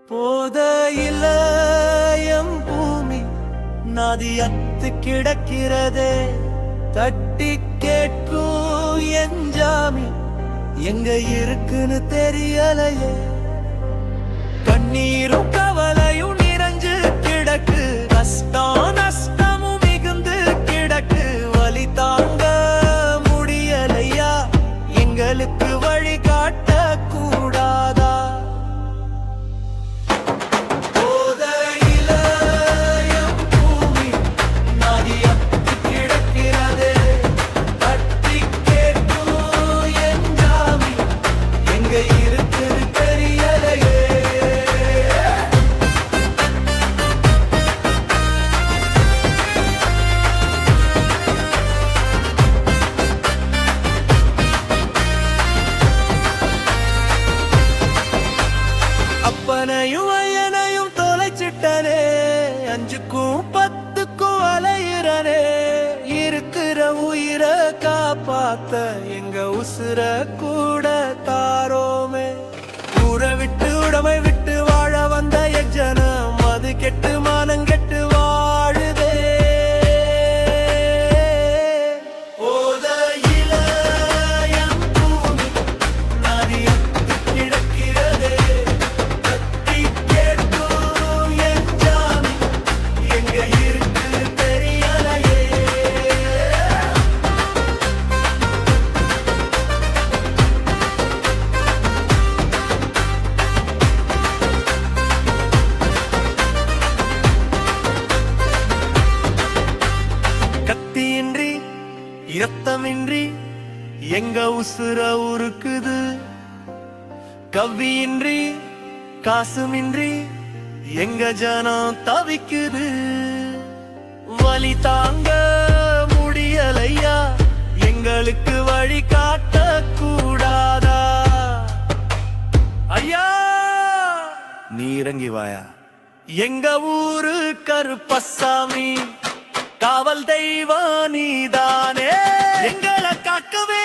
போதையில எம் பூமி நதியத்து கிடக்கிறதே, தட்டி கேட்கும் என் ஜாமி எங்க இருக்குன்னு தெரியலையே. கண்ணீரும் கவலையும் நிறைஞ்சு கிடக்கு, கஷ்டம் நஷ்டமும் மிகுந்து கிடக்கு. வலி தாங்க முடியலையா, எங்களுக்கு வழி காட்ட கூடாதா? அப்பனையும் ஐயனையும் தொலைச்சிட்டனே, 5க்கும் 10க்கும் அலையிறனே. இருக்கிற உயிரை காப்பாத்த எங்க உசுர கூட தாரோமே. ஊரை விட்டு உடமை விட்டு வாழ வந்த எஜனம் அது கெட்டு மானங்கெட்டு வாழுதே. கத்தியின்றி இரத்தமின்றி எங்க உசுர உருக்குது. கவ்வியின்றி காசுமின்றி எங்க ஜனம் தவிக்குது. வலி தாங்க முடியலையா, எங்களுக்கு வழி காட்ட கூடாதா? ஐயா நீ இறங்கி வாயா. எங்க ஊரு கருப்பசாமி காவல் தெய்வம் நீதானே, எங்களை காக்கவே